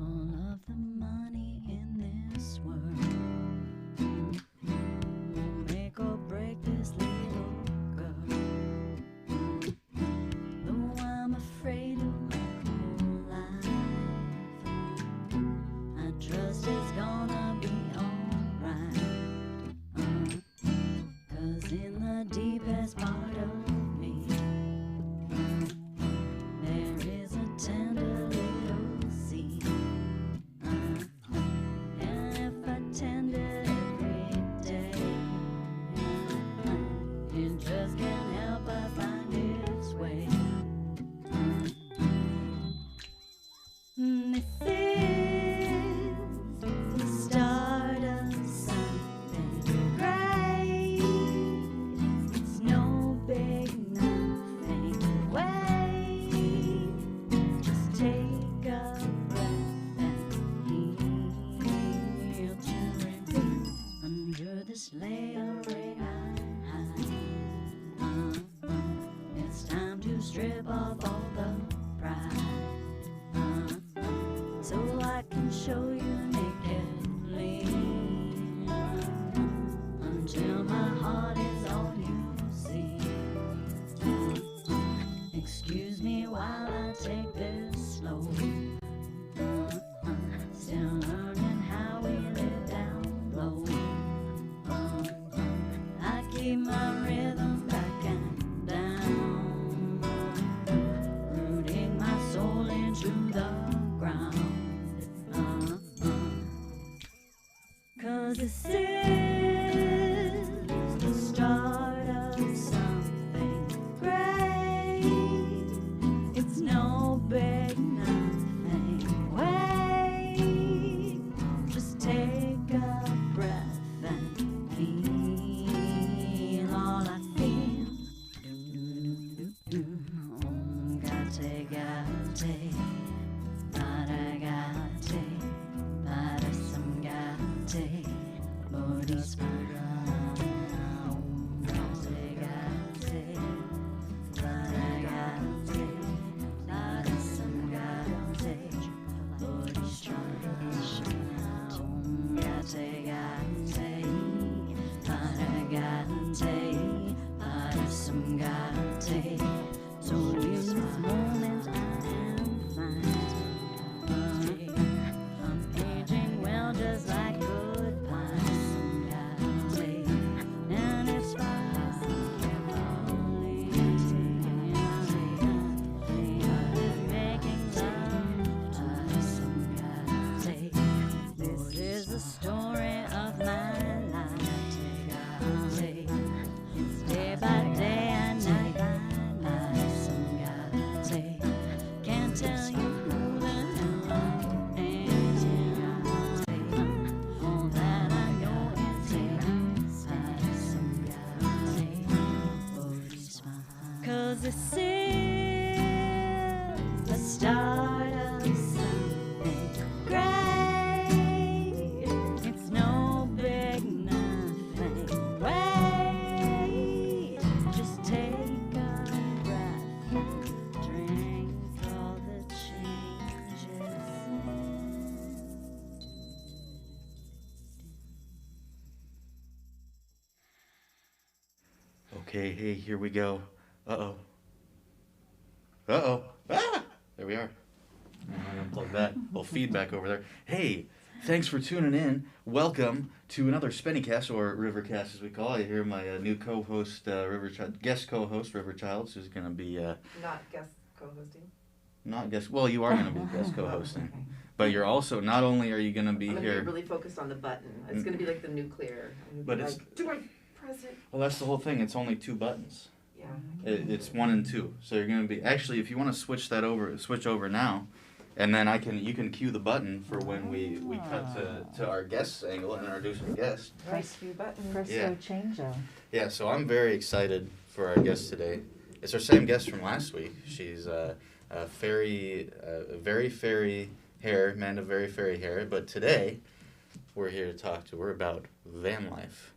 All of the money in this world will make or break this little girl. Though I'm afraid of my whole life, I trust it's gonna be alright. 'Cause in the deepest part of me, there is a tender little seed. And if I tend it every day, it just can't help but find its way. This is the start of something great. It's no big nothing. Wait, just take a breath and heal to reveal under this layering high. It's time to strip off all the pride, so I can show you nakedly, until my heart is all you see. Excuse me while I take this slow, still learning how we live down low. I keep my rhythm back and down, rooting my soul into the ground. 'Cause this is the start of something great. It's no big nothing. Wait, just take a breath and feel all I feel. Gate, some gate, bodhisattva. So in this moment I am fine. I'm aging well just like good wine. And it's making love. This is the story of my life. It's day by day and night by night. Can't tell you who the hell I am. All that I know is cause this is the start of something great. It's no big nothing. Wait, just take a breath and drink all the changes. Okay, hey, here we go. Uh-oh. Uh-oh. Ah! There we are. I'm gonna unplug that. A little feedback over there. Hey, thanks for tuning in. Welcome to another Spennycast, or Rivercast as we call it. Here, my new co-host, guest co-host, Riverchild, who's gonna be Not guest co-hosting. not guest. Well, you are gonna be guest co-hosting, but you're also not only are you gonna be I'm gonna here. be really focused on the button. It's gonna be like the nuclear. I'm But gonna it's- be like, do I press it? Well, that's the whole thing. It's only 2 buttons. Yeah. It's 1 and 2. So you're gonna be actually, if you want to switch over now, and then you can cue the button for when we cut to our guest angle and introduce our guest. Press few buttons. First Yeah. change up. Yeah. So I'm very excited for our guest today. It's our same guest from last week. She's very fairy hair, Manda, very fairy hair. But today, we're here to talk to her about van life.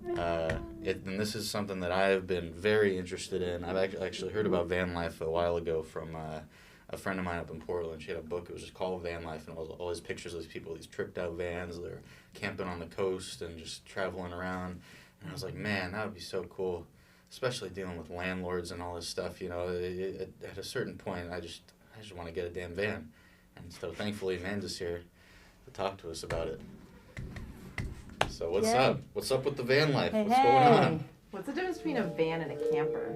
And this is something that I've been very interested in. I've actually heard about van life a while ago from a friend of mine up in Portland. She had a book. It was just called Van Life, and all these pictures of these people, these tripped out vans. They're camping on the coast and just traveling around. And I was like, man, that would be so cool, especially dealing with landlords and all this stuff. You know, at a certain point, I just want to get a damn van. And so thankfully, Amanda's here to talk to us about it. So what's Yay. up? What's up with the van life? Hey, What's going on? it. What's the difference between a van and a camper?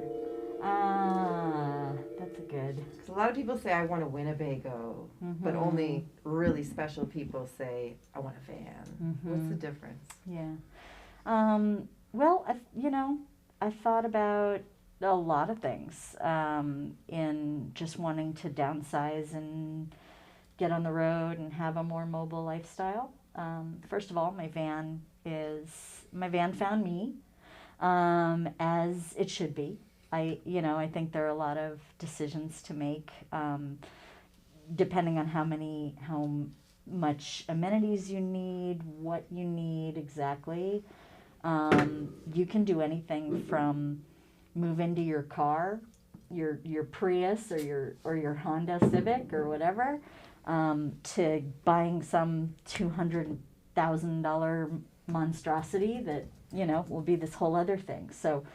That's a good. Because a lot of people say, I want a Winnebago, but only really special people say, I want a van. What's the difference? Yeah. Well, I thought about a lot of things in just wanting to downsize and get on the road and have a more mobile lifestyle. First of all, my van found me, as it should be. I think there are a lot of decisions to make, depending on how much amenities you need, what you need exactly. You can do anything from move into your car, your Prius or your Honda Civic or whatever, to buying some $200,000 monstrosity that will be this whole other thing. So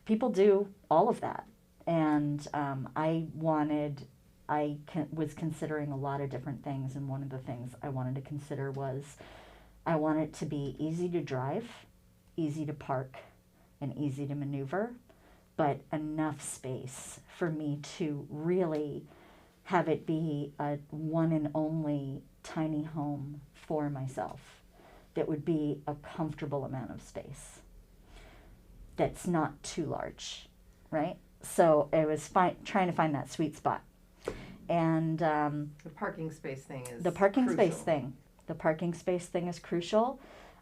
people do all of that, and I was considering a lot of different things, and one of the things I wanted to consider was I want it to be easy to drive, easy to park, and easy to maneuver, but enough space for me to really have it be a one and only tiny home for myself that would be a comfortable amount of space that's not too large, right? So it was trying to find that sweet spot. And The parking space thing is the parking crucial. space thing is crucial.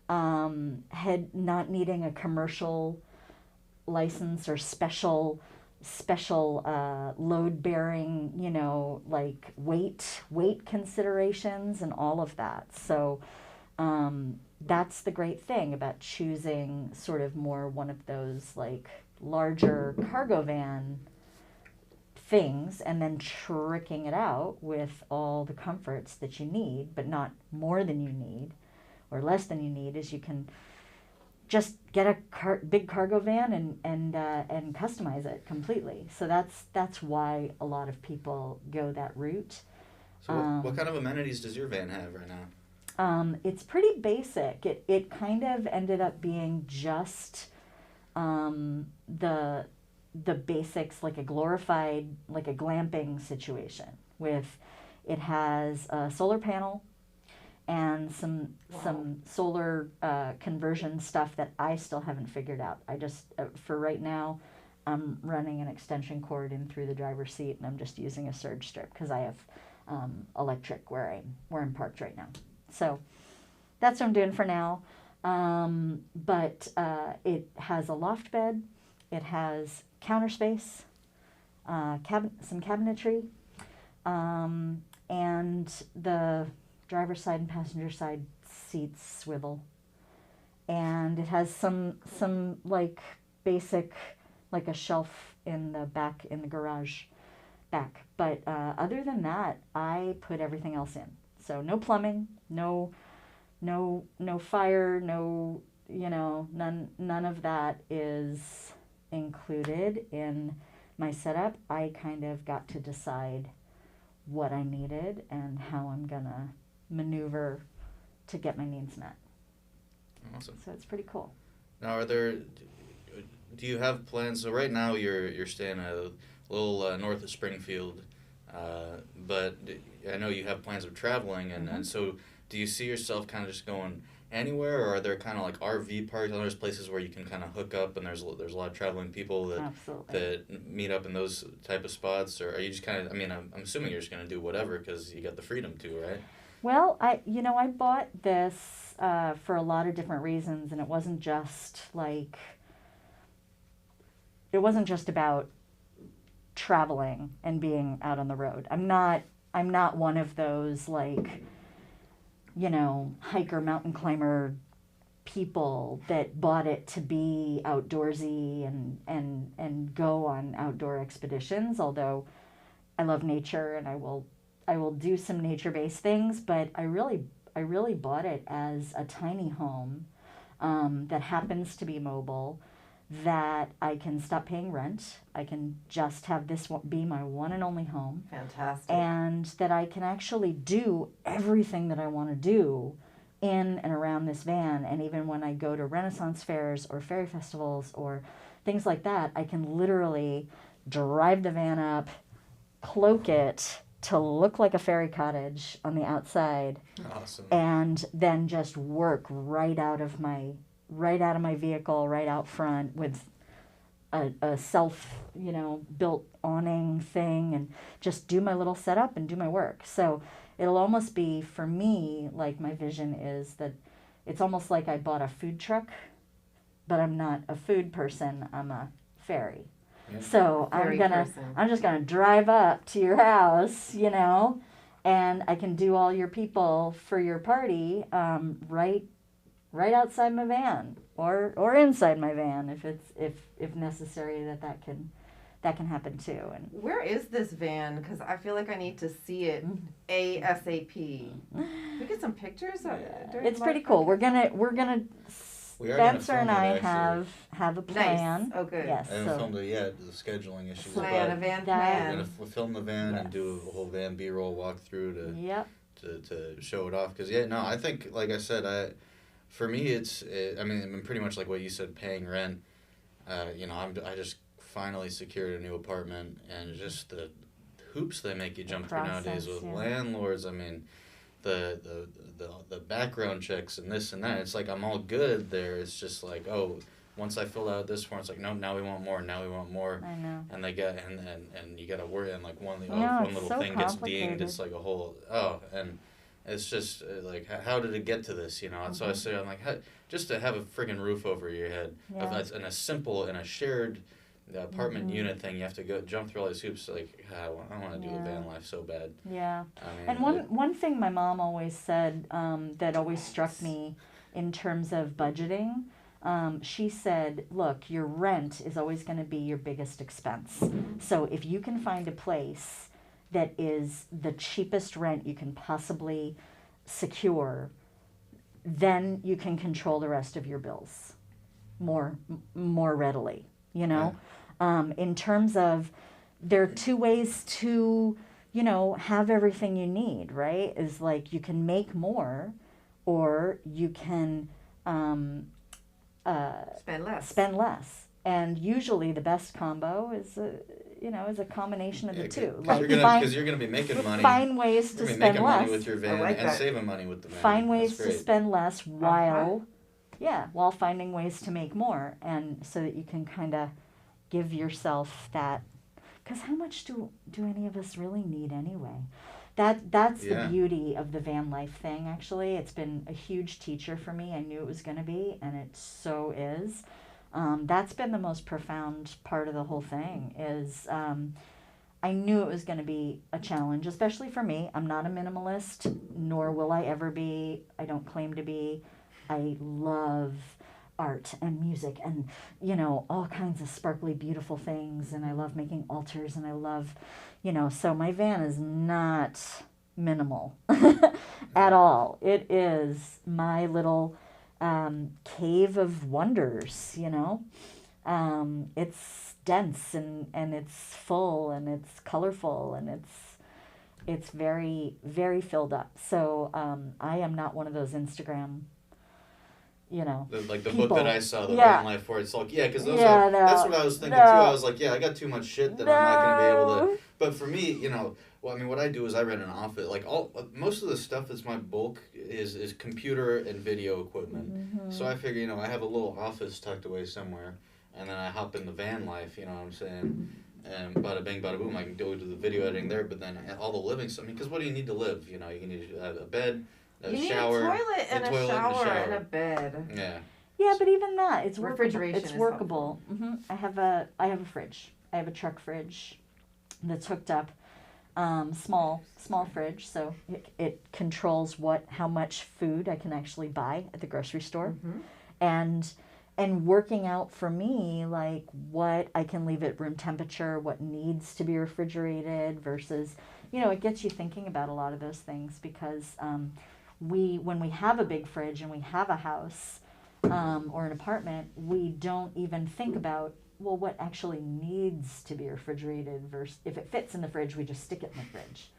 Not needing a commercial license or special load bearing, like weight considerations and all of that. So that's the great thing about choosing sort of more one of those like larger cargo van things, and then tricking it out with all the comforts that you need, but not more than you need or less than you need, is you can just get a big cargo van and customize it completely. So that's why a lot of people go that route. So what kind of amenities does your van have right now? It's pretty basic. It kind of ended up being just the basics, like a glorified, like a glamping situation. With it has a solar panel and some solar conversion stuff that I still haven't figured out. I just for right now, I'm running an extension cord in through the driver's seat, and I'm just using a surge strip because I have electric where I'm parked right now. So that's what I'm doing for now. But it has a loft bed. It has counter space, some cabinetry, and the driver's side and passenger side seats swivel. And it has some like basic, like a shelf in the back in the garage back. But other than that, I put everything else in. So no plumbing, no fire, none of that is included in my setup. I kind of got to decide what I needed and how I'm gonna maneuver to get my needs met. Awesome. So it's pretty cool. Now, do you have plans? So right now you're staying a little north of Springfield, but I know you have plans of traveling, and so do you see yourself kind of just going anywhere, or are there kind of like RV parks? I know there's places where you can kind of hook up, and there's a lot of traveling people that meet up in those type of spots, or are you just kind of? I mean, I'm assuming you're just gonna do whatever because you got the freedom to, right? Well, I bought this for a lot of different reasons, and it wasn't just about traveling and being out on the road. I'm not one of those hiker, mountain climber people that bought it to be outdoorsy and go on outdoor expeditions, although love nature, and I will do some nature-based things, but I really bought it as a tiny home that happens to be mobile, that I can stop paying rent. I can just have this be my one and only home. Fantastic. And that I can actually do everything that I want to do in and around this van. And even when I go to Renaissance fairs or fairy festivals or things like that, I can literally drive the van up, cloak it to look like a fairy cottage on the outside. Awesome. And then just work right out of my vehicle, right out front, with a self, built awning thing, and just do my little setup and do my work. So it'll almost be, for me, like, my vision is that it's almost like I bought a food truck, but I'm not a food person, I'm a fairy. Yeah. So I'm just gonna drive up to your house, and I can do all your people for your party right outside my van, or inside my van, if necessary, that can happen too. And where is this van? Because I feel like I need to see it ASAP. Can we get some pictures? It's pretty cool. We're gonna Spencer and I have a plan. Nice. Oh, good. Yes. I haven't filmed it yet. The scheduling issues. Plan, a van plan. We're gonna film the van and do a whole van B-roll walkthrough to show it off. Because I think, like I said, for me I'm pretty much like what you said, paying rent. I just finally secured a new apartment, and just the hoops they make you jump through nowadays with landlords. I mean, the background checks and this and that. It's like I'm all good there. It's just like, oh, once I fill out this form, it's like, no, now we want more. Now we want more. I know. And they get and you gotta worry, and like one little thing gets dinged. It's like a whole and it's just like, how did it get to this? And so I say, I'm like, just to have a friggin' roof over your head, in a shared apartment unit thing, you have to jump through all these hoops. Like, I want to do the van life so bad. Yeah. And one thing my mom always said, that always struck me in terms of budgeting, she said, look, your rent is always going to be your biggest expense. So if you can find a place that is the cheapest rent you can possibly secure, then you can control the rest of your bills more readily, Yeah. In terms of, there are two ways to, have everything you need, right? Is like, you can make more, or you can spend less. And usually the best combo is a combination of the two. Because you're gonna be making money. Find ways to spend less. Money with your van and saving money with the van. Find ways to spend less while finding ways to make more, and so that you can kind of give yourself that. Because how much do any of us really need anyway? That's the beauty of the van life thing. Actually, it's been a huge teacher for me. I knew it was going to be, and it so is. That's been the most profound part of the whole thing, is I knew it was going to be a challenge, especially for me. I'm not a minimalist, nor will I ever be. I don't claim to be. I love art and music and, all kinds of sparkly, beautiful things. And I love making altars, and I love, so my van is not minimal at all. It is my little cave of wonders, It's dense and it's full and it's colorful and it's very, very filled up. So I am not one of those Instagram, like the people. book that I saw, the Van Life, where it's like, because that's what I was thinking too. I was like, I got too much shit that I'm not going to be able to. But for me, what I do is I rent an office. Like most of the stuff that's my bulk is computer and video equipment. Mm-hmm. So I figure, I have a little office tucked away somewhere, and then I hop in the van life. You know what I'm saying? And bada bing, bada boom, I can go to the video editing there. But then all the living stuff. Because what do you need to live? You need a bed. You shower, need a toilet and a shower and a bed. Yeah. Yeah, but even that, it's refrigeration. It's workable. Mm-hmm. I have a fridge. I have a truck fridge that's hooked up. Small fridge, so it controls how much food I can actually buy at the grocery store, and and working out for me, like what I can leave at room temperature, what needs to be refrigerated versus, it gets you thinking about a lot of those things because when we have a big fridge and we have a house or an apartment, we don't even think about, well, what actually needs to be refrigerated versus if it fits in the fridge, we just stick it in the fridge.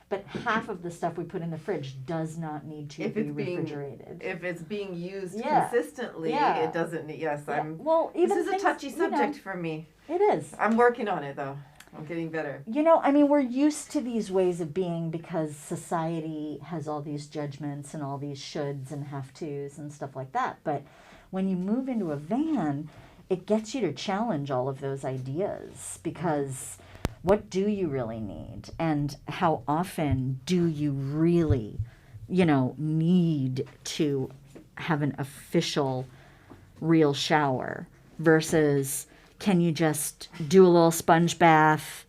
But half of the stuff we put in the fridge does not need to be refrigerated. If it's being used Yeah. consistently, Yeah. it doesn't need, yes, Yeah. Well, even this is things, a touchy subject for me. It is. I'm working on it, though. I'm getting better. We're used to these ways of being because society has all these judgments and all these shoulds and have-tos and stuff like that. But when you move into a van, it gets you to challenge all of those ideas because what do you really need? And how often do you really, need to have an official real shower versus can you just do a little sponge bath,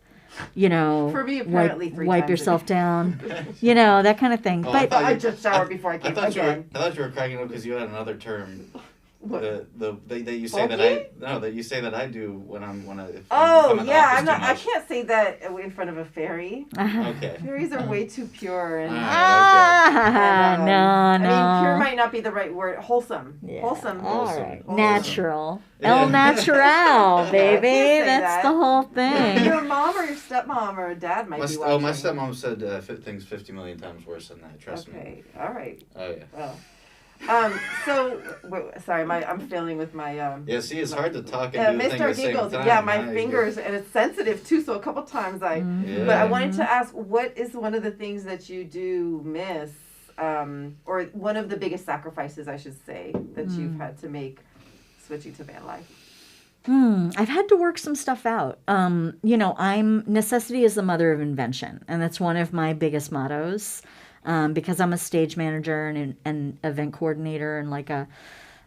For me, apparently wipe yourself down, that kind of thing. Oh, but I just showered before I came again. I thought you were cracking up because you had another term. What? That you say that you say that I do when if Oh I'm in the yeah, office I'm not. too I much. can't say that in front of a fairy. Okay. Fairies are way too pure and. Ah, no. I mean, pure might not be the right word. Wholesome. Yeah. Wholesome. All Wholesome. right. Wholesome. Natural. Yeah. El natural, baby. say That's that. the whole thing. Your mom or your stepmom or dad might be watching. My stepmom said things 50 million times worse than that. Trust me. Okay. All right. Oh yeah. Well. Sorry, I'm failing with my Yeah, see, it's hard to talk and do the thing at Mr. the same Giggles. time. Yeah, my Now you fingers, and it's sensitive too. So a couple times Yeah. But I wanted to ask, what is one of the things that you do miss, or one of the biggest sacrifices, I should say, that you've had to make switching to van life? I've had to work some stuff out. Necessity is the mother of invention, and that's one of my biggest mottos. Because I'm a stage manager and an event coordinator and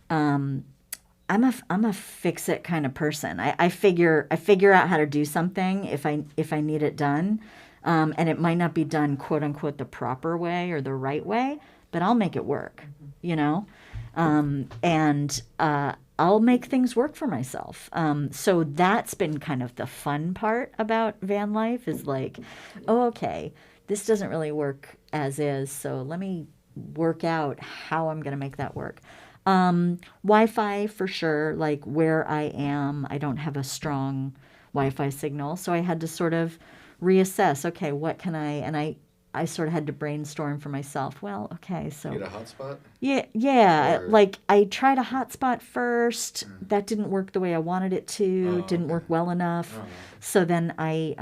I'm a fix it kind of person. I figure out how to do something if I need it done, and it might not be done quote unquote the proper way or the right way, but I'll make it work, and I'll make things work for myself. So that's been kind of the fun part about van life is like, oh, okay, this doesn't really work as is, so let me work out how I'm going to make that work. Wi-Fi for sure, like where I am, I don't have a strong Wi-Fi signal, so I had to sort of reassess, okay, what can I sort of had to brainstorm for myself. Well, okay, so Get a hotspot? Yeah. Or... Like I tried a hotspot first. That didn't work the way I wanted it to. Didn't work well enough. Oh. So then I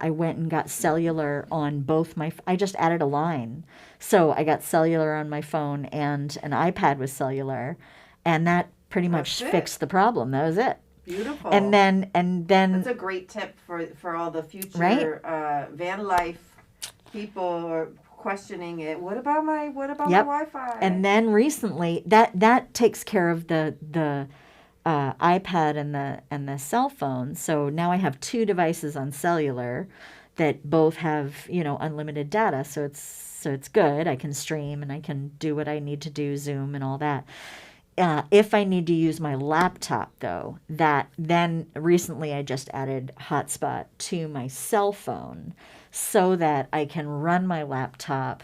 went and got cellular on both my. I just added a line, so I got cellular on my phone and an iPad with cellular, and that pretty much fixed the problem. That was it. Beautiful. And then that's a great tip for all the future van life people are questioning it. What about my Wi-Fi? And then recently that takes care of the iPad and the cell phone. So now I have two devices on cellular that both have unlimited data. So it's good. I can stream and I can do what I need to do, Zoom and all that. If I need to use my laptop, though, then recently I just added hotspot to my cell phone so that I can run my laptop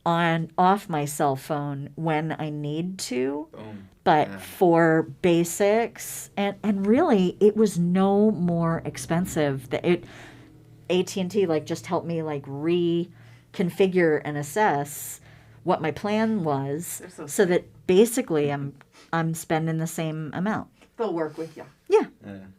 off my cell phone when I need to. Boom. But for basics, and really, it was no more expensive. AT&T just helped me reconfigure and assess what my plan was, so that basically I'm spending the same amount. They'll work with you. Yeah.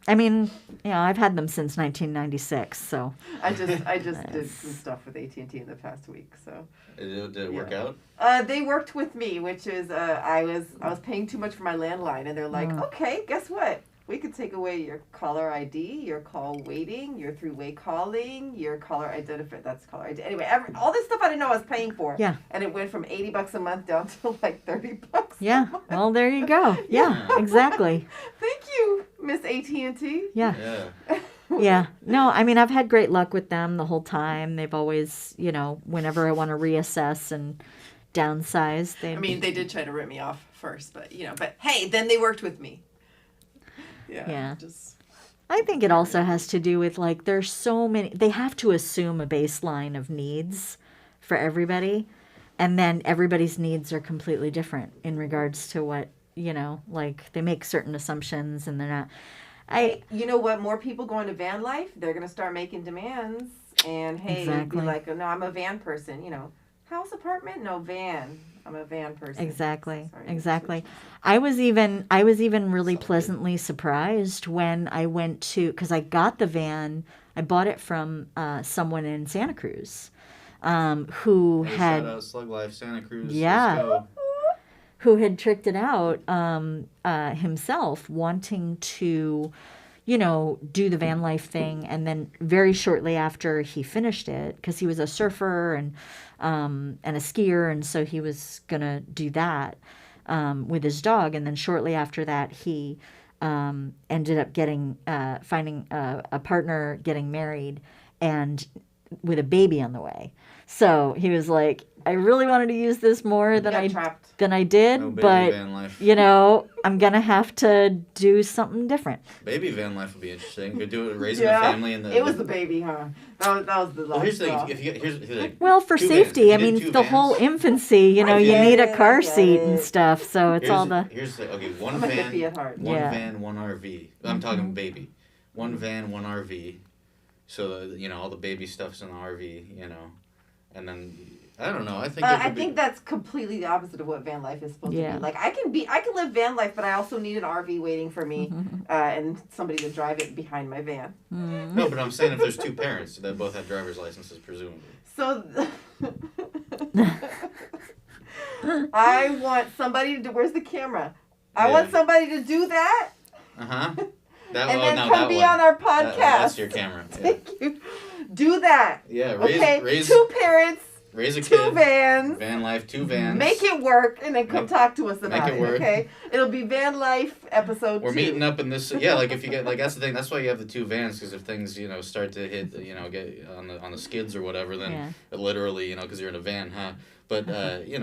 I mean, I've had them since 1996, so. I just did some stuff with AT&T in the past week, so. Did it work out? They worked with me, which is I was paying too much for my landline, and they're like, okay, guess what? We could take away your caller ID, your call waiting, your three-way calling, your caller identifier. That's caller ID. Anyway, all this stuff I didn't know I was paying for. Yeah. And it went from $80 a month down to $30. Yeah. Well, there you go. Yeah. Exactly. Thank you, Miss AT&T. Yeah. Yeah. Yeah. No, I mean, I've had great luck with them the whole time. They've always, whenever I want to reassess and downsize, they did try to rip me off first, but hey, then they worked with me. Yeah. Just I think it also has to do with like there's so many, they have to assume a baseline of needs for everybody, and then everybody's needs are completely different in regards to what, like they make certain assumptions and they're not. you know what? More people go into van life, they're gonna start making demands, and hey, Exactly. be like, oh, no, I'm a van person. House, apartment, no van. I'm a van person. Exactly. Sorry, Exactly. I was even really pleasantly surprised when I went to, because I got the van, I bought it from someone in Santa Cruz, who Hey, had shout out Slug Life, Santa Cruz. Yeah. Let's go. who had tricked it out himself, wanting to, do the van life thing. And then very shortly after he finished it, because he was a surfer and a skier, and so he was gonna do that with his dog. And then shortly after that, he ended up finding a partner, getting married, and with a baby on the way. So he was like, I really wanted to use this more than I did, No baby but van life. I'm gonna have to do something different. Baby van life would be interesting. Could do it raising a family in the. It was the baby, huh? That was the last. Well, here's the straw. thing. Here's the thing. Well, for Two safety, vans. I If you mean, did two the vans- whole infancy, you I need a get car it, I seat get and it. stuff. So it's all the. Here's the okay. One I'm a van, hippie at heart. one Yeah. van, one RV. I'm talking baby. One van, one RV. So all the baby stuff's in the RV. And then I don't know. I think. I think that's completely the opposite of what van life is supposed to Yeah. be. Like I can live van life, but I also need an RV waiting for me, and somebody to drive it behind my van. No, but I'm saying if there's two parents that both have driver's licenses, presumably. So I want somebody to. Where's the camera? I want somebody to do that, Uh huh. That and one. then come be on our podcast. That's your camera. Yeah. Thank you. Do that. Yeah. Raise Two parents, raise a two kid. vans. Van life, two vans. Make it work, and then come talk to us about it work. Okay, it'll be van life episode. We're 2. meeting up in this. Yeah, like if you get that's the thing. That's why you have the two vans, because if things start to hit get on the skids or whatever, then literally because you're in a van, huh? But you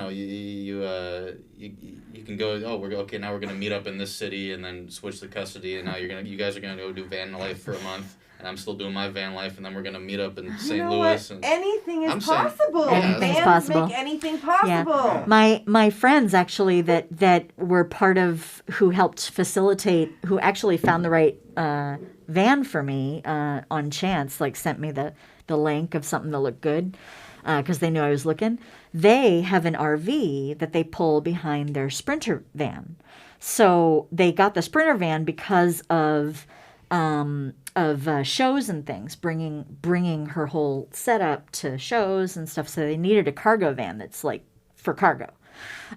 can go. Oh, we're okay. Now we're gonna meet up in this city and then switch the custody, and now you guys are gonna go do van life for a month, and I'm still doing my van life, and then we're gonna meet up in St. Louis. And anything is I'm saying- possible. Anything's Vans possible. Make anything possible. My friends actually that were part of who helped facilitate, who actually found the right van for me on chance, like sent me the link of something that looked good because they knew I was looking. They have an RV that they pull behind their Sprinter van. So they got the Sprinter van because of shows and things, bringing her whole setup to shows and stuff. So they needed a cargo van that's like for cargo,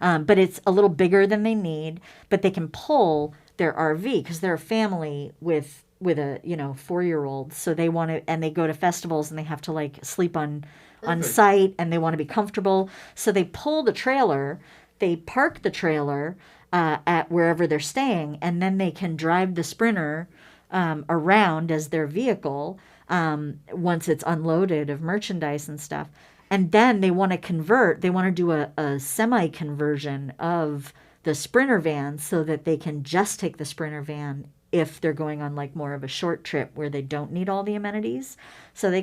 but it's a little bigger than they need. But they can pull their RV because they're a family with a 4-year-old. So they want to, and they go to festivals and they have to like sleep on site, and they want to be comfortable. So they pull the trailer, they park the trailer at wherever they're staying, and then they can drive the Sprinter around as their vehicle once it's unloaded of merchandise and stuff. And then they want to do a semi-conversion of the Sprinter van so that they can just take the Sprinter van if they're going on like more of a short trip where they don't need all the amenities. So they're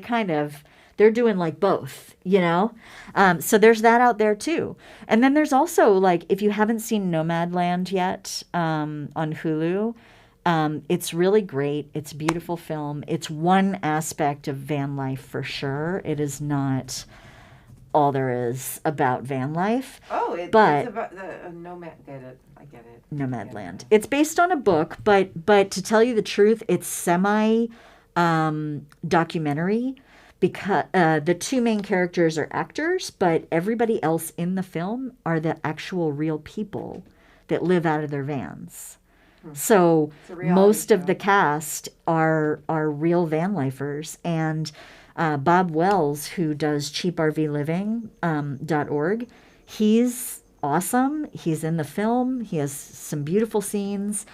doing like both, so there's that out there too. And then there's also like, if you haven't seen Nomad yet on Hulu, it's really great. It's a beautiful film. It's one aspect of van life for sure. It is not all there is about van life. Oh, it's but about the Nomad. I get it. Nomadland. It's based on a book, but to tell you the truth, it's semi documentary because the two main characters are actors, but everybody else in the film are the actual real people that live out of their vans. So most of the cast are real van lifers, and Bob Wells, who does cheaprvliving.org, he's awesome. He's in the film. He has some beautiful scenes,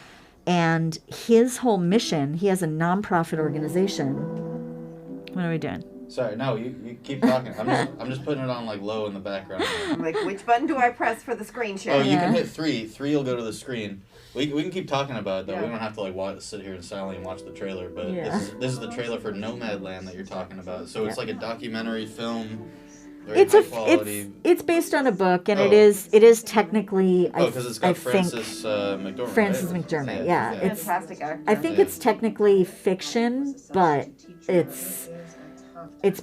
and his whole mission, he has a nonprofit organization. What are we doing? Sorry, no, you keep talking. I'm just putting it on like low in the background. I'm like, which button do I press for the screen share? Oh, you Yeah. can hit 3. 3 will go to the screen. We can keep talking about it though. Yeah. We don't have to like sit here in silence and watch the trailer. But Yeah. this is the trailer for Nomad Land that you're talking about. So it's like a documentary film. Very It's high quality. it's based on a book, and Oh. it is technically Because it's got Frances McDormand. Frances right? McDormand. Yeah, He's a it's. fantastic actor. I think Yeah. it's technically fiction, but it's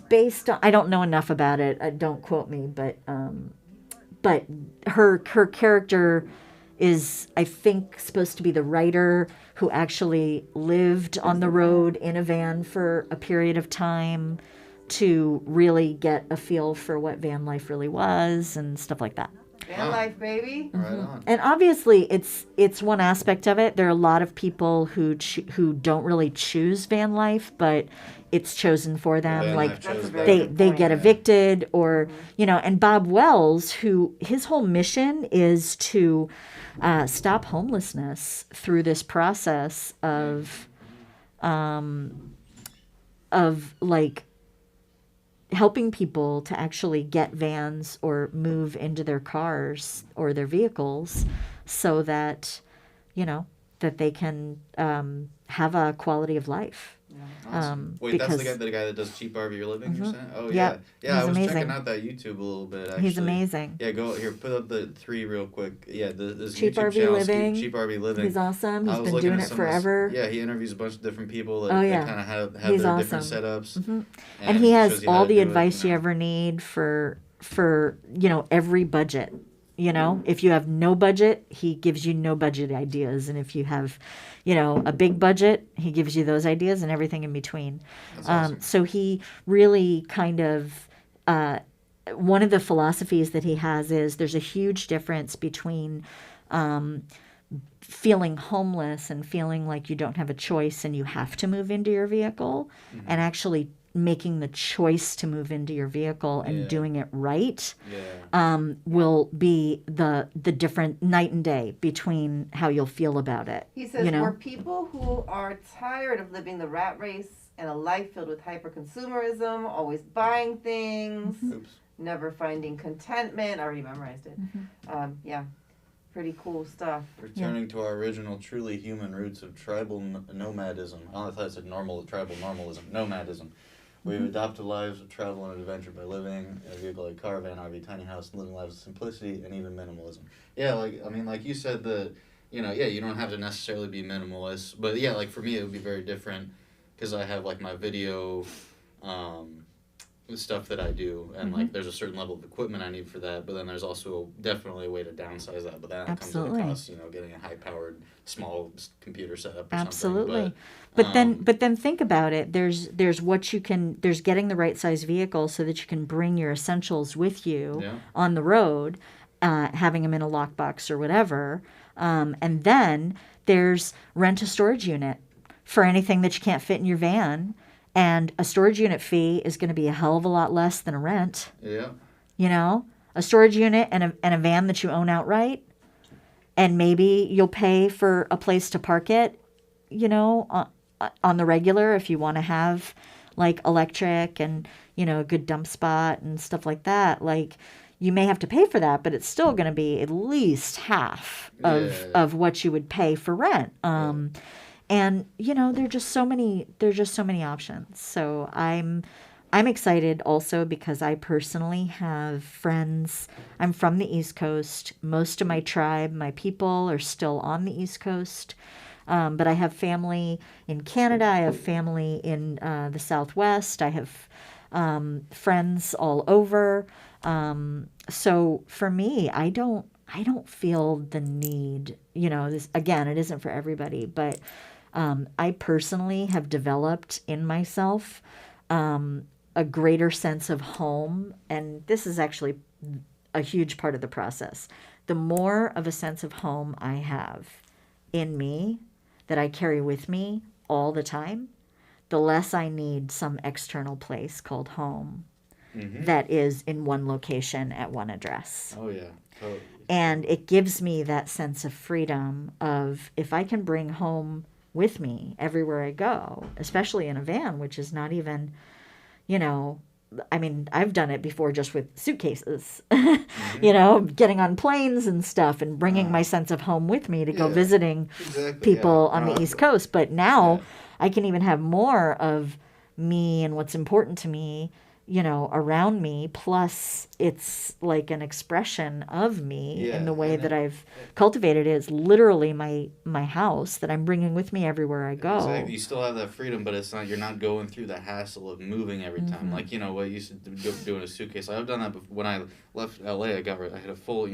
based on. I don't know enough about it. Don't quote me, but her character is, I think, supposed to be the writer who actually lived on the road in a van for a period of time to really get a feel for what van life really was and stuff like that. Van life, baby. Right on. And obviously, it's one aspect of it. There are a lot of people who don't really choose van life, but it's chosen for them. Van like life chose very them. they good get point. evicted, or and Bob Wells, who his whole mission is to stop homelessness through this process of like helping people to actually get vans or move into their cars or their vehicles so that that they can have a quality of life. Awesome. Wait, that's because- the guy that does Cheap RV Living, you're saying? Oh, Yeah, yeah. I he's was amazing. checking out that YouTube a little bit, actually. He's amazing. Yeah, go here, put up the 3 real quick. Yeah, this Cheap YouTube RV channel, Living. Cheap RV Living. He's awesome. I He's was been looking doing at it some of his- forever. Yeah, he interviews a bunch of different people that, Oh, yeah. that kind of have He's their awesome. different setups. And he has shows you how all to the do it, advice you ever need for every budget. If you have no budget, he gives you no budget ideas, and if you have a big budget, he gives you those ideas and everything in between. That's awesome. So he really kind of one of the philosophies that he has is there's a huge difference between feeling homeless and feeling like you don't have a choice and you have to move into your vehicle, and actually making the choice to move into your vehicle and Yeah. doing it right Yeah. will be the different night and day between how you'll feel about it. He says we're people who are tired of living the rat race and a life filled with hyper-consumerism, always buying things, Oops. never finding contentment. I already memorized it. Yeah, pretty cool stuff. Returning to our original, truly human roots of tribal nomadism. Oh, I thought it said tribal normalism. Nomadism. We've adopted lives of travel and adventure by living in a vehicle like car, van, RV, tiny house, and living lives of simplicity and even minimalism. Yeah, like you said, you don't have to necessarily be minimalist, but yeah, like for me, it would be very different because I have like my video, stuff that I do, and like there's a certain level of equipment I need for that, but then there's also definitely a way to downsize that, but that Absolutely. comes at a cost, getting a high-powered small computer setup or Absolutely. something. But then think about it. There's getting the right size vehicle so that you can bring your essentials with you Yeah. on the road, having them in a lockbox or whatever. And then there's rent a storage unit for anything that you can't fit in your van. And a storage unit fee is going to be a hell of a lot less than a rent. Yeah. A storage unit and a van that you own outright. And maybe you'll pay for a place to park it, on the regular if you want to have like electric and, a good dump spot and stuff like that. Like you may have to pay for that, but it's still going to be at least half of what you would pay for rent. And there's just so many options. So I'm excited also because I personally have friends. I'm from the East Coast. Most of my tribe, my people are still on the East Coast. But I have family in Canada. I have family in the Southwest. I have friends all over. So for me, I don't feel the need, this, again, it isn't for everybody, but I personally have developed in myself a greater sense of home. And this is actually a huge part of the process. The more of a sense of home I have in me that I carry with me all the time, the less I need some external place called home that is in one location at one address. Oh, yeah. Totally. And it gives me that sense of freedom of if I can bring home with me everywhere I go, especially in a van, which is not even, you know, I mean, I've done it before just with suitcases, you know, getting on planes and stuff and bringing my sense of home with me to go Yeah, visiting exactly. people Yeah. on No, the East Coast. But now yeah. I can even have more of me and what's important to me, you know, around me. Plus, it's like an expression of me in Yeah, the way and that it, I've cultivated. It's literally my house that I'm bringing with me everywhere I go. exactly. You still have that freedom, but it's not. You're not going through the hassle of moving every time. Like what you used to do in a suitcase. I've done that before. When I left LA. I had a full,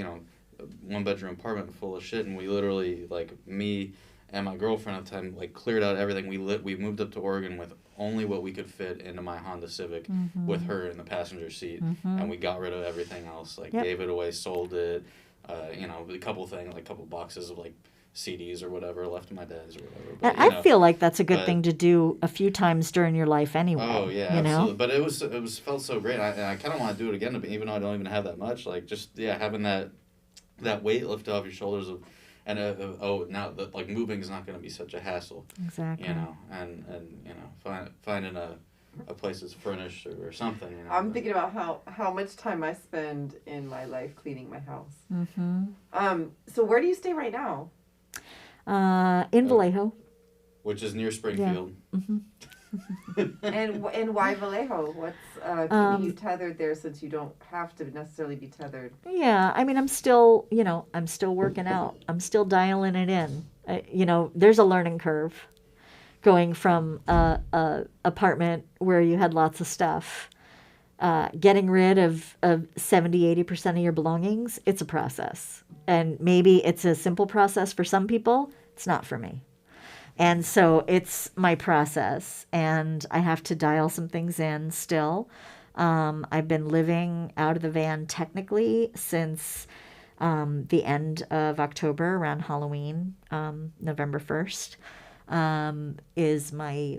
one bedroom apartment full of shit, and we literally like me and my girlfriend at the time like cleared out everything. We moved up to Oregon with only what we could fit into my Honda Civic with her in the passenger seat, and we got rid of everything else. Like gave it away, sold it. A couple boxes of like CDs or whatever left to my dad's or whatever. But, And I feel like that's a good but- thing to do a few times during your life anyway. Oh yeah, you absolutely. know? But it was felt so great. I kind of want to do it again, even though I don't even have that much. Like just having that weight lifted off your shoulders of, and now that like moving is not going to be such a hassle. Exactly. And finding a place that's furnished or something. I'm thinking about how much time I spend in my life cleaning my house. So where do you stay right now? In Vallejo. Which is near Springfield. And why Vallejo? What's keeping you tethered there, since you don't have to necessarily be tethered? Yeah, I mean, I'm still working out. I'm still dialing it in. There's a learning curve going from a apartment where you had lots of stuff, getting rid of 70-80% of your belongings. It's a process. And maybe it's a simple process for some people. It's not for me. And so it's my process, and I have to dial some things in still. I've been living out of the van technically since the end of October, around Halloween, November 1st, is my,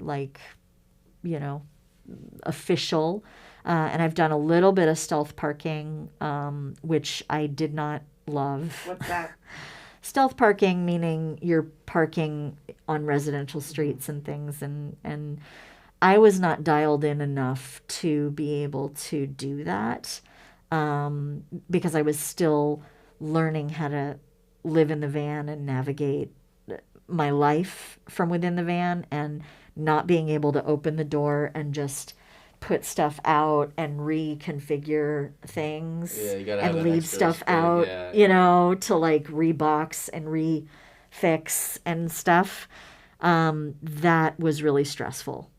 official. And I've done a little bit of stealth parking, which I did not love. What's that? Stealth parking, meaning you're parking on residential streets and things, and I was not dialed in enough to be able to do that, because I was still learning how to live in the van and navigate my life from within the van, and not being able to open the door and just put stuff out and reconfigure things and leave stuff out, to like rebox and refix and stuff. That was really stressful.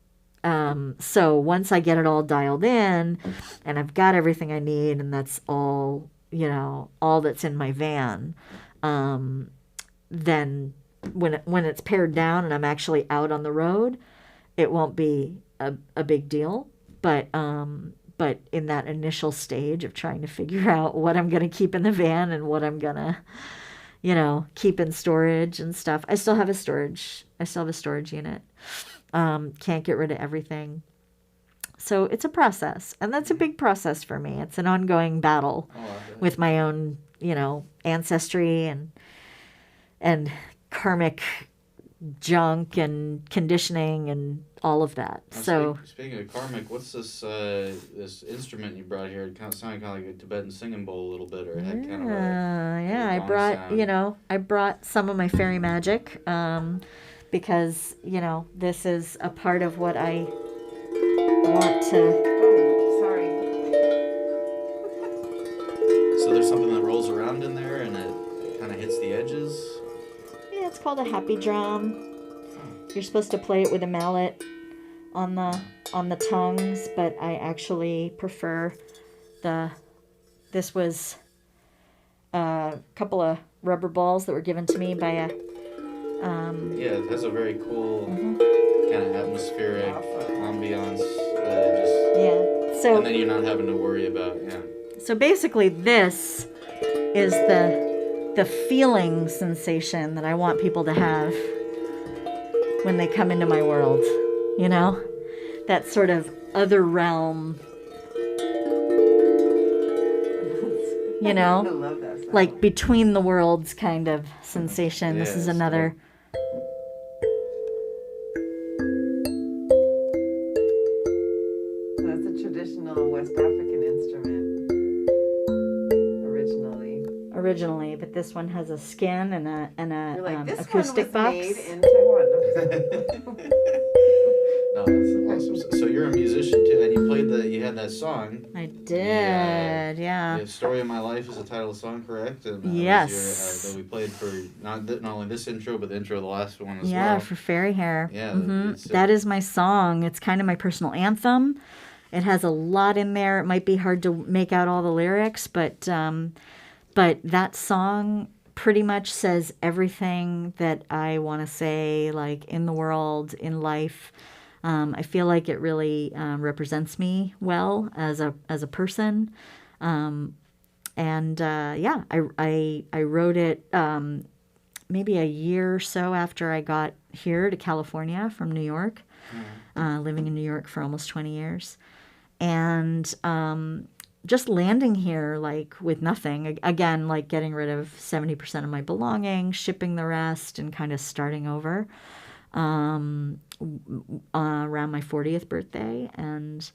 So once I get it all dialed in and I've got everything I need, and that's all, all that's in my van, then when it's pared down and I'm actually out on the road, it won't be a big deal. But in that initial stage of trying to figure out what I'm going to keep in the van and what I'm going to, keep in storage and stuff. I still have a storage unit. Can't get rid of everything. So it's a process, and that's a big process for me. It's an ongoing battle with my own, ancestry and karmic junk and conditioning and all of that. So speaking of karmic, what's this instrument you brought here? It sounded kind of like a Tibetan singing bowl a little bit, or it had kind of a I brought sound. I brought some of my fairy magic, because this is a part of what I want to. Oh, sorry. So there's something that rolls around in there and it kind of hits the edges. Yeah, it's called a happy drum. You're supposed to play it with a mallet on the tongues, but I actually prefer this was a couple of rubber balls that were given to me by a it has a very cool kind of atmospheric ambiance. So and then you're not having to worry about So basically, this is the feeling sensation that I want people to have when they come into my world, that sort of other realm, I love that sound. like between the worlds kind of sensation. This is another. That's a traditional West African instrument originally, but this one has a skin and You're like, this acoustic one was box. made in Taiwan. No, that's awesome. So you're a musician too, and you had that song. I did, yeah. The Story of My Life is the title of the song, correct? And yes. Was that we played for not only this intro, but the intro of the last one as well. Yeah, for Fairy Hair. Yeah. That is my song. It's kind of my personal anthem. It has a lot in there. It might be hard to make out all the lyrics, but that song pretty much says everything that I want to say, like in the world, in life. I feel like it really represents me well as a person. I wrote it maybe a year or so after I got here to California from New York, living in New York for almost 20 years. And just landing here, like, with nothing. Again, like, getting rid of 70% of my belongings, shipping the rest, and kind of starting over around my 40th birthday. And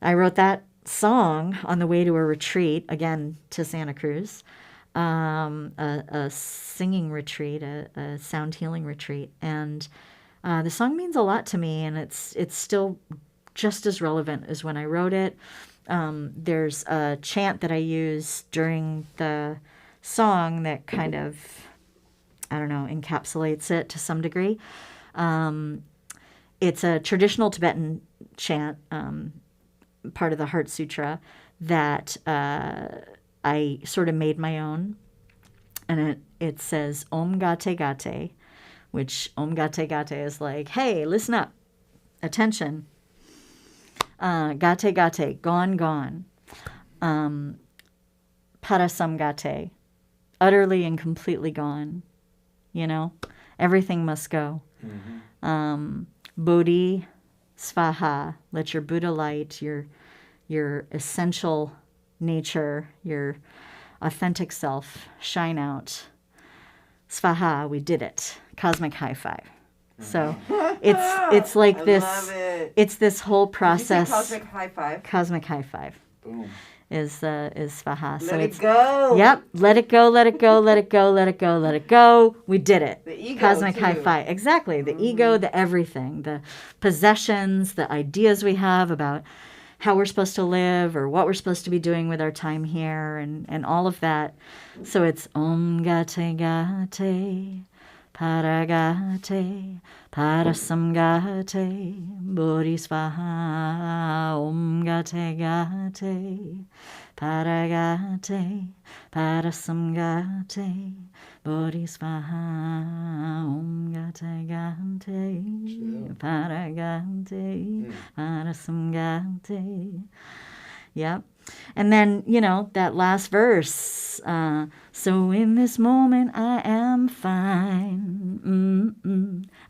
I wrote that song on the way to a retreat, again, to Santa Cruz, a singing retreat, a sound healing retreat. And the song means a lot to me, and it's still just as relevant as when I wrote it. There's a chant that I use during the song that kind of, I don't know, encapsulates it to some degree. It's a traditional Tibetan chant, part of the Heart Sutra, that I sort of made my own. And it says, Om Gate Gate, which Om Gate Gate is like, hey, listen up, attention. Gate Gate, gone, gone. Parasamgate, utterly and completely gone. You know, everything must go. Bodhi Svaha, let your Buddha light, your essential nature, your authentic self shine out. Svaha, we did it. Cosmic high five. So it's like this. Love it. It's this whole process. Did you say cosmic high five? Cosmic high five. Boom. Is Svaha. Let it go. Yep. Let it go. Let it go. Let it go. Let it go. Let it go. We did it. The ego, Cosmic too. high five. Exactly. The ego, the everything, the possessions, the ideas we have about how we're supposed to live or what we're supposed to be doing with our time here, and all of that. So it's Om Gate Gate, Paragate, Parasamgate, Bodhisvaha, Om Gate Gate, Paragate, Parasamgate, Bodhisvaha, Om Gate Gate, Paragate, Parasamgate. Yep. And then, that last verse. So in this moment I am fine.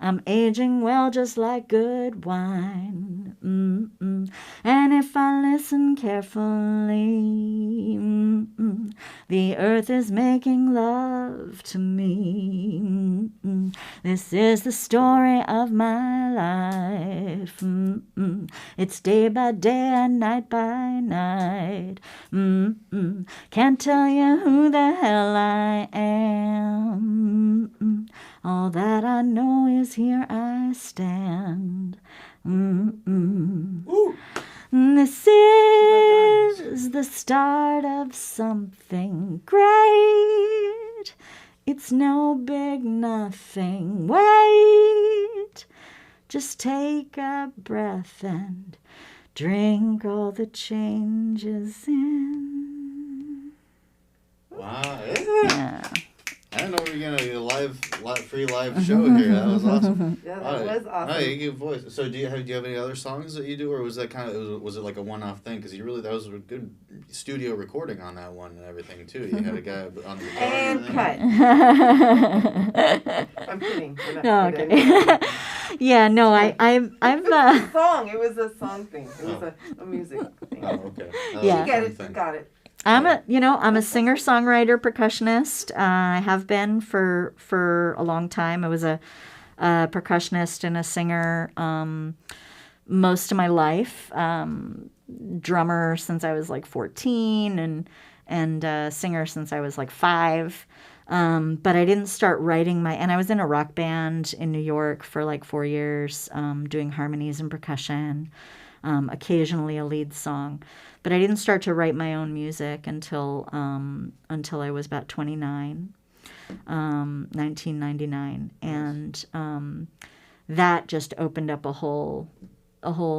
I'm aging well just like good wine. And if I listen carefully, the earth is making love to me. This is the story of my life. It's day by day and night by night. Can't tell you who the hell I am. All that I know is here I stand. This is the start of something great. It's no big nothing. Wait, just take a breath and drink all the changes in. Wow. Yeah. I didn't know we were gonna get a free live show here. That was awesome. Yeah, that was awesome. Oh, you give voice. So do you have any other songs that you do, or was that was it like a one-off thing? Because that was a good studio recording on that one and everything too. You had a guy on the guitar And cut. I'm kidding. No, okay. Yeah, no, I've It was a song. It was a song thing. It was a music thing. Oh, okay. Yeah. You get it. Got it. I'm a singer, songwriter, percussionist. I have been for a long time. I was a percussionist and a singer most of my life. Drummer since I was like 14 and singer since I was like 5. But I didn't start writing and I was in a rock band in New York for like 4 years, doing harmonies and percussion, occasionally a lead song. But I didn't start to write my own music until I was about 29, 1999. And that just opened up a whole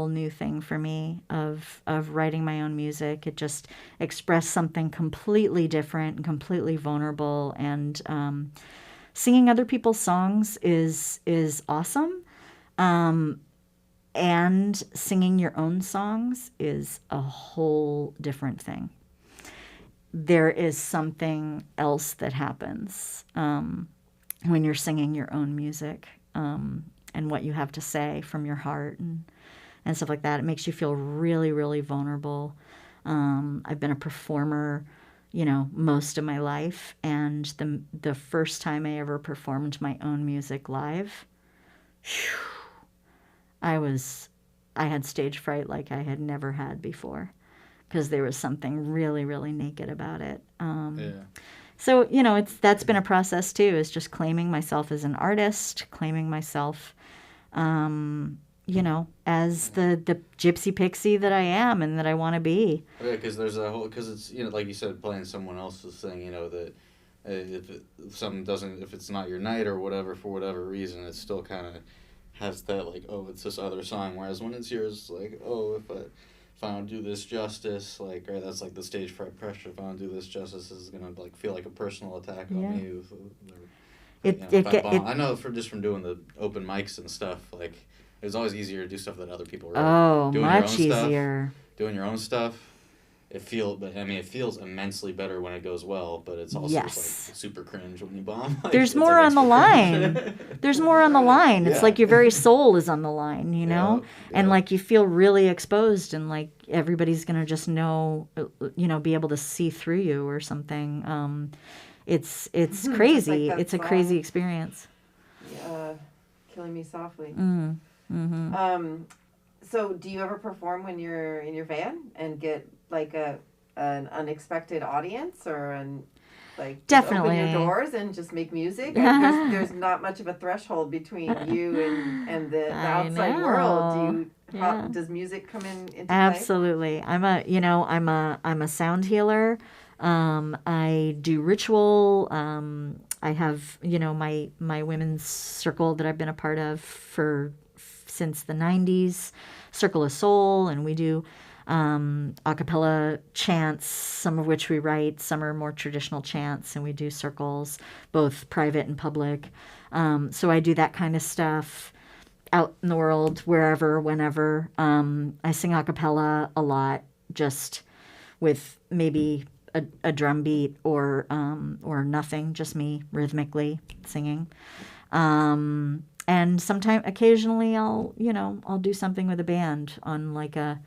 new thing for me of writing my own music. It just expressed something completely different and completely vulnerable. And singing other people's songs is awesome. And singing your own songs is a whole different thing. There is something else that happens when you're singing your own music, and what you have to say from your heart and stuff like that. It makes you feel really, really vulnerable. I've been a performer, most of my life, and the first time I ever performed my own music live, I had stage fright like I had never had before, because there was something really, really naked about it. So, that's been a process too, is just claiming myself as an artist, claiming myself, as the gypsy pixie that I am and that I want to be. Yeah, because because it's, like you said, playing someone else's thing, that if it's not your night or whatever, for whatever reason, it still kind of has that, like, oh, it's this other song. Whereas when it's yours, like, oh, if I don't do this justice, like, or that's like the stage fright pressure. If I don't do this justice, this is gonna like feel like a personal attack on me. I know from doing the open mics and stuff. Like, it was always easier to do stuff that other people wrote. Oh, doing much easier. Doing your own stuff. It feels immensely better when it goes well, but it's also like super cringe when you bomb. Like, there's more on the line. There's more on the line. It's like your very soul is on the line, Yeah. And like you feel really exposed, and like everybody's gonna just know, be able to see through you or something. It's crazy. Like it's a crazy experience. Killing Me Softly. Mm-hmm. So do you ever perform when you're in your van and get like an unexpected audience, or definitely open your doors and just make music? There's not much of a threshold between you and the outside world. Does music come into Absolutely. play? I'm a sound healer. I do ritual. I have, my women's circle that I've been a part of since the 90s, Circle of Soul, and we do a cappella chants, some of which we write, some are more traditional chants, and we do circles, both private and public. So I do that kind of stuff out in the world, wherever, whenever. I sing a cappella a lot, just with maybe a drum beat or nothing, just me rhythmically singing. And occasionally I'll do something with a band on like an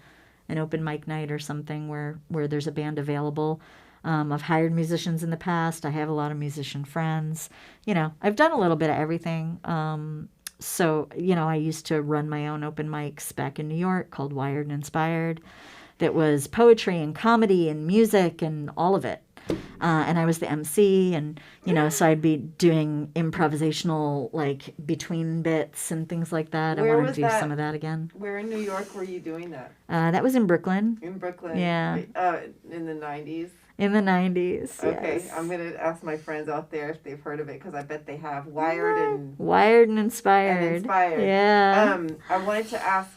open mic night or something where there's a band available. I've hired musicians in the past. I have a lot of musician friends. I've done a little bit of everything. So, I used to run my own open mics back in New York called Wired and Inspired. That was poetry and comedy and music and all of it. And I was the MC, and, so I'd be doing improvisational, like, between bits and things like that. I want to do some of that again. Where in New York were you doing that? That was in Brooklyn. In Brooklyn? Yeah. In the 90s? In the 90s, Okay, yes. I'm going to ask my friends out there if they've heard of it, because I bet they have. Wired and Inspired. Yeah. I wanted to ask,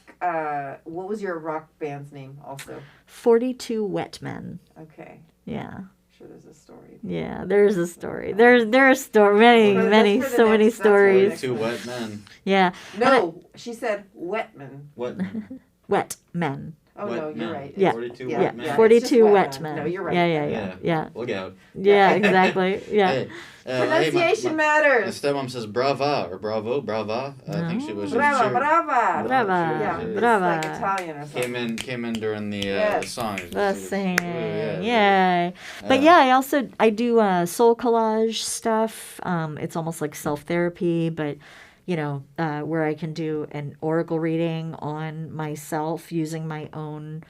what was your rock band's name also? 42 Wet Men. Okay. Yeah. Sure, there's a story. Yeah, there's a story. There are many stories. 42 Wet Men. Yeah. No, she said wet men. Wet Men. Wet Men. Oh, Wet no, men. you're right. Yeah. 42 Yeah. Wet Men. 42 Wet Men. No, you're right. Yeah. Look out. Yeah, exactly. Yeah. Hey, Pronunciation my matters. stepmom says brava or brava. I think she was. Brava. Brava. Yeah, Brava. It's like Italian or something. Came in during the song. The singing. Yeah. Yay. But I do soul collage stuff. It's almost like self-therapy, but where I can do an oracle reading on myself using my own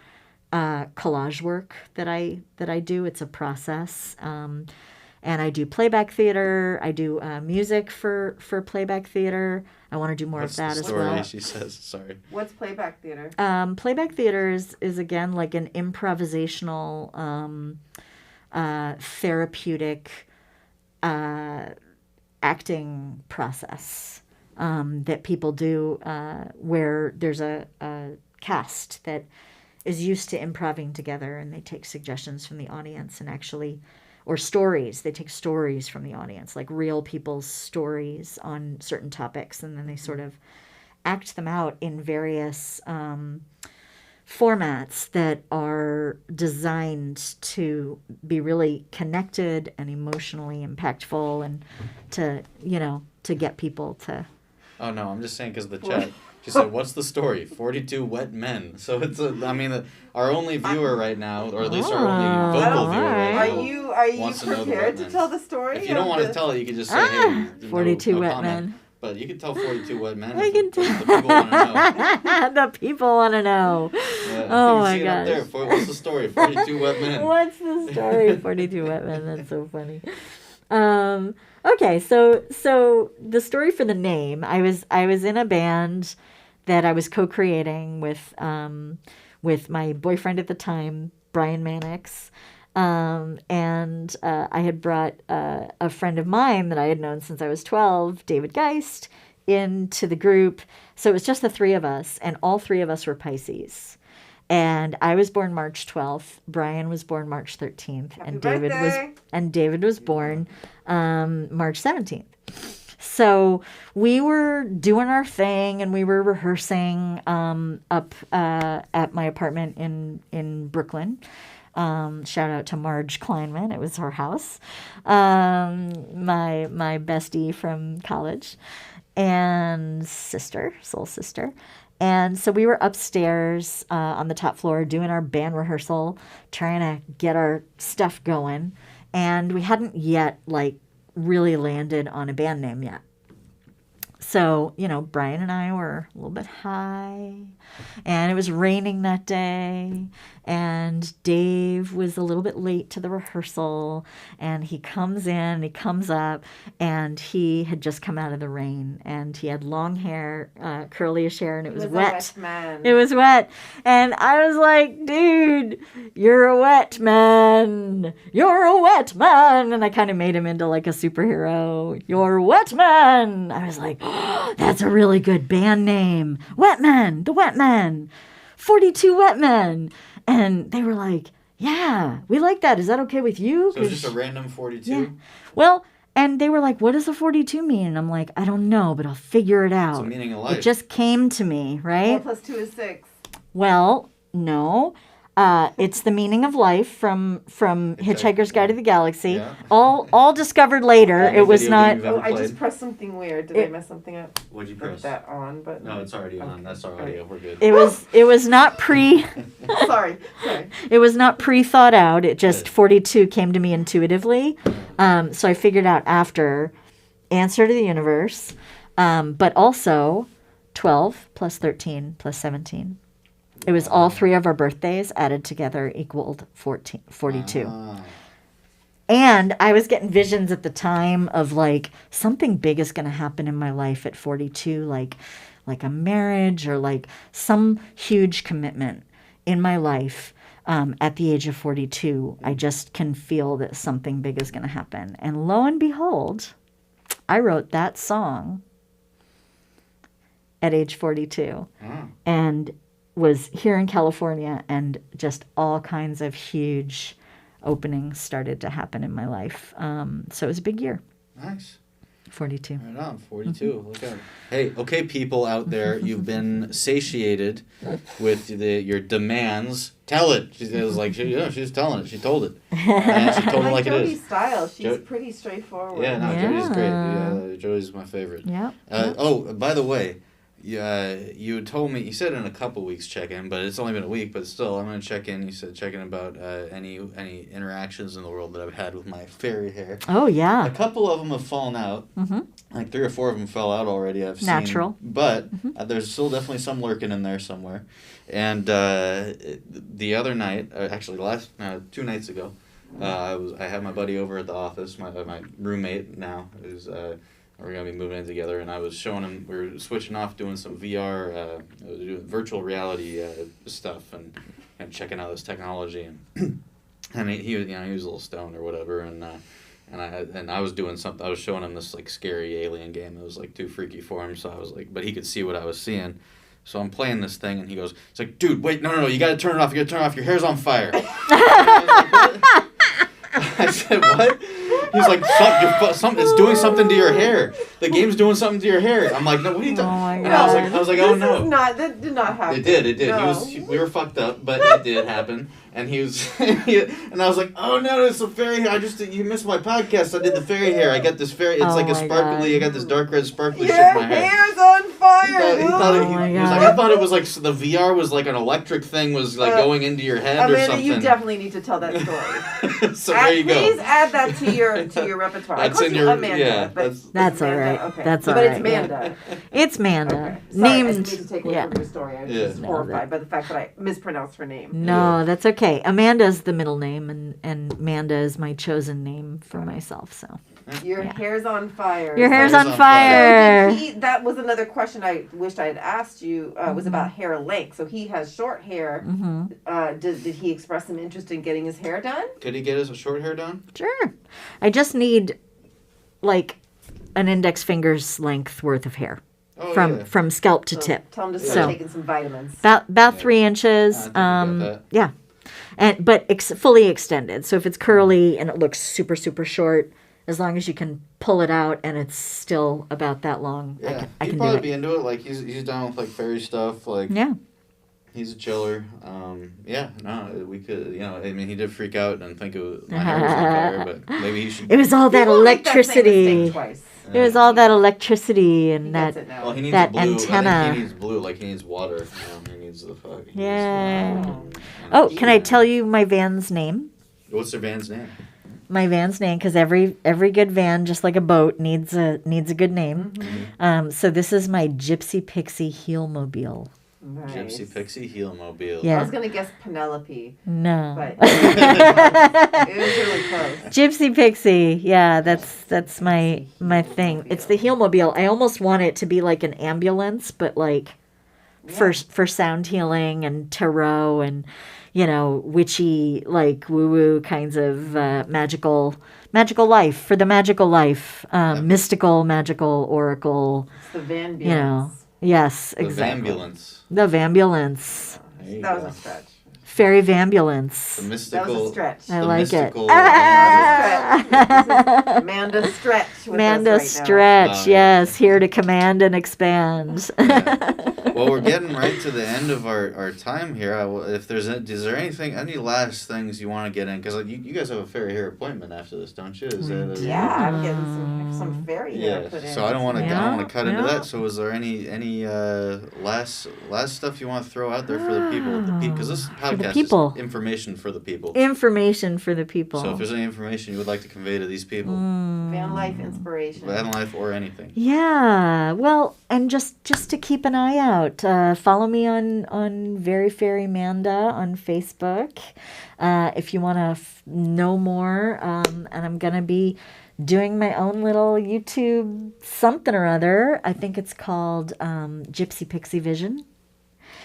collage work that I do. It's a process. And I do playback theater. I do music for playback theater. I want to do more of that as well. What's the story, she says? Sorry. What's playback theater? Playback theater is again like an improvisational, therapeutic acting process that people do where there's a cast that is used to improvising together, and they take suggestions from the audience and actually, or stories. They take stories from the audience, like real people's stories on certain topics, and then they sort of act them out in various formats that are designed to be really connected and emotionally impactful, and to get people to. Oh no, I'm just saying because the chat. She said, "What's the story? 42 wet men." So it's our only viewer right now, or at least our only vocal viewer right now. Are you prepared to tell the story? If you don't want to tell it, you can just say, "Hey, 42 wet comment." men. But you can tell 42 wet men. I can tell. The people want to know. The people want to know. Yeah, oh my gosh. There. What's the story? 42 wet men. What's the story? 42 wet men. That's so funny. Okay, so the story for the name, I was in a band that I was co-creating with my boyfriend at the time, Brian Mannix. And I had brought a friend of mine that I had known since I was 12, David Geist, into the group. So it was just the three of us, and all three of us were Pisces. And I was born March 12th. Brian was born March 13th, and David was born March 17th. So we were doing our thing, and we were rehearsing up at my apartment in Brooklyn. Shout out to Marge Kleinman. It was her house. My bestie from college and soul sister. And so we were upstairs on the top floor doing our band rehearsal, trying to get our stuff going. And we hadn't yet really landed on a band name yet. So, Brian and I were a little bit high, and it was raining that day, and Dave was a little bit late to the rehearsal, and he comes up, and he had just come out of the rain, and he had long hair, curlyish hair, and it was wet. A wet man. It was wet, and I was like, dude, you're a wet man. You're a wet man. And I kind of made him into like a superhero. You're a wet man. I was like, oh, that's a really good band name. Wet Men, the Wet Men. 42 Wet Men. And they were like, yeah, we like that. Is that okay with you? So it's just a random 42? Yeah. Well, and they were like, what does a 42 mean? And I'm like, I don't know, but I'll figure it out. It's a meaning of life. It just came to me, right? 4 + 2 is 6. Well, no. It's the meaning of life from Hitchhiker's Guide to the Galaxy. Yeah. All discovered later. It was not. Oh, I just pressed something weird. Did I mess something up? What'd you Put press? that on, but No, it's already on. That's our audio. We're good. It was not pre. Sorry. It was not pre-thought out. It just 42 came to me intuitively. So I figured out after answer to the universe, but also 12 + 13 + 17. It was all three of our birthdays added together equaled 42. And I was getting visions at the time of like something big is going to happen in my life at 42, like a marriage or like some huge commitment in my life. At the age of 42, I just can feel that something big is going to happen. And lo and behold, I wrote that song at age 42. And was here in California, and just all kinds of huge openings started to happen in my life. So it was a big year. Nice. 42. Right on, 42. Look out. Hey, okay, people out there, you've been satiated with your demands. Tell it. She's telling it. She told it. And she told it like it is. Jody's style. She's pretty straightforward. Yeah, no, Jody's great. Yeah, Jody's my favorite. Yeah. Oh, by the way, you had told me, you said in a couple weeks check in, but it's only been a week, but still, I'm going to check in. You said check in about any interactions in the world that I've had with my fairy hair. Oh, yeah. A couple of them have fallen out. Mm-hmm. Like 3 or 4 of them fell out already. I've Natural. seen, but there's still definitely some lurking in there somewhere. And the other night, actually 2 nights ago, I had my buddy over at the office, my roommate now, who's we're going to be moving in together, and I was showing him, we were switching off doing some VR, doing virtual reality stuff, and checking out this technology, and he was, he was a little stoned or whatever, and I was doing something, I was showing him this, like, scary alien game. It was, like, too freaky for him, so I was like, but he could see what I was seeing. So I'm playing this thing, and he goes, it's like, dude, wait, no, you got to turn it off, your hair's on fire. I said, what? He's like, it's doing something to your hair. The game's doing something to your hair. I'm like, no, what are you talking? Oh my And God. I was like, oh no. That did not happen. It did. No. We were fucked up, but it did happen. And he was, and I was like, oh no, it's a fairy hair. You missed my podcast. I did the fairy hair. I got this fairy. It's like a sparkly. I got this dark red sparkly shit in my hair. Your hair's on fire. He thought Oh my he was like, I thought it was like the VR was like an electric thing was like going into your head or Amanda, something. you definitely need to tell that story. So there you go. Please add that to your repertoire. That's I called in you your Amanda, but That's all Manda, right. Okay. That's all but right. it's Manda. It's Manda. Okay. Sorry, I Named. just need to take away from your story. I was just No, horrified by the fact that I mispronounced her name. No, that's okay. Amanda's the middle name, and Manda is my chosen name for myself. So Your hair's on fire. your hair's Hair's on on fire. So that was another question I wished I had asked you. Was about hair length. So he has short hair. Mm-hmm. Did he express some interest in getting his hair done? Could he get his short hair done? Sure. I just need like an index finger's length worth of hair Oh, from scalp to So tip. Tell him to So- start taking some vitamins. About 3 inches. I think we got that. Yeah. But fully extended. So if it's curly and it looks super, super short, as long as you can pull it out and it's still about that long, Yeah, I he'd can do probably it. be into it. Like he's down with like fairy stuff. Like Yeah. he's a chiller. We could. I mean, he did freak out and think it was my hair was on fire, but maybe he should. It was all that You won't make that same electricity. mistake twice. It was all that electricity and He that. gets it now. Well, he needs that a blue. I antenna. think he needs blue. Like he needs water. He needs the fuck. he needs Yeah. water and Oh, can I yeah. tell you my van's name? What's their band's name? My van's name, because every good van, just like a boat, needs a good name. So this is my Gypsy Pixie Heelmobile. Nice. Gypsy Pixie Heelmobile. Yeah. I was gonna guess Penelope, No. but it was really close. Gypsy Pixie, yeah, that's my thing. It's the Heelmobile. I almost want it to be like an ambulance, but like for sound healing and tarot and witchy, like woo woo kinds of magical life for the magical life, mystical magical oracle. It's the Van Yes, The exactly. Vambulance. The Vambulance, There you That go. was a stretch. fairy Vambulance. The That mystical. was a stretch. I the like it. mystical, Amanda Stretch. With Amanda us right now. Stretch, Oh, yeah. yes, here to command and expand. Well, we're getting right to the end of our time here. Is there any last things you want to get in? Because you guys have a fairy hair appointment after this, don't you? Yeah, I'm getting some fairy hair Yeah. put in. So I don't want to Yeah, cut into yeah. that. So is there any last stuff you want to throw out there for the people? Because this podcast people. is information for the people. Information for the people. So if there's any information you would like to convey to these people, Van life inspiration. van life or anything. Yeah, well, and just to keep an eye out, follow me on Very Fairy Manda on Facebook if you want to know more. And I'm gonna be doing my own little YouTube something or other. I think it's called Gypsy Pixie Vision,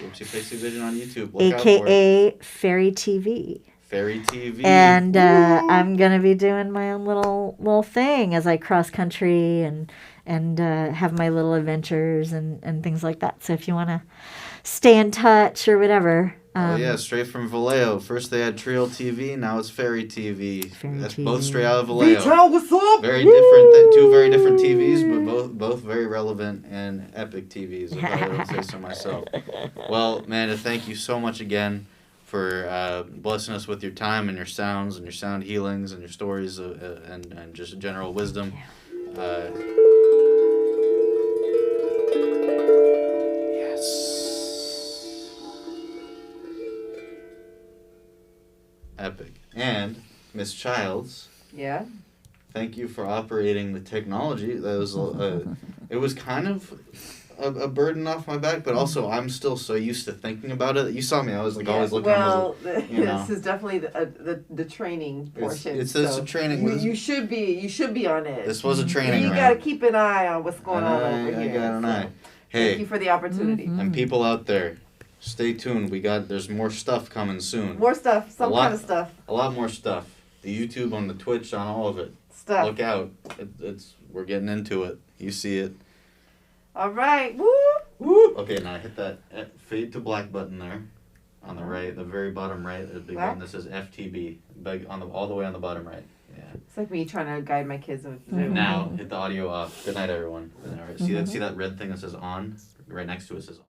Gypsy Pixie Vision on YouTube. Look out for it. aka Fairy TV. Fairy TV. And I'm gonna be doing my own little thing as I cross country and have my little adventures and things like that. So if you want to stay in touch or whatever. Oh yeah, straight from Vallejo. First they had Trio TV, now it's Fairy TV. Fairy That's TV. both straight out of Vallejo. what's up? Very different, two very different TVs, but both very relevant and epic TVs, if I would say so myself. Well, Amanda, thank you so much again for blessing us with your time and your sounds and your sound healings and your stories and just general wisdom. Epic. And Miss Childs, Yeah. thank you for operating the technology. That was it was kind of a burden off my back, but also I'm still so used to thinking about it. You saw me; I was like always looking. Well, you know. this is definitely the training portion. It's a training. You should be on it. This was a training. You round. gotta keep an eye on what's going on over here. I got an so. eye. Hey, Thank you for the opportunity. and people out there, stay tuned. There's more stuff coming soon. More stuff, some kind of stuff. A lot more stuff. The YouTube, on the Twitch, on all of it. Stuff. Look out! We're getting into it. You see it. All right. Woo! Woo! Okay, now hit that fade to black button there, on the right, the very bottom right. There's a big button that says FTB, all the way on the bottom right. Yeah. It's like me trying to guide my kids with Zoom. Now hit the audio off. Good night, everyone. All right. See that red thing that says on? Right next to it says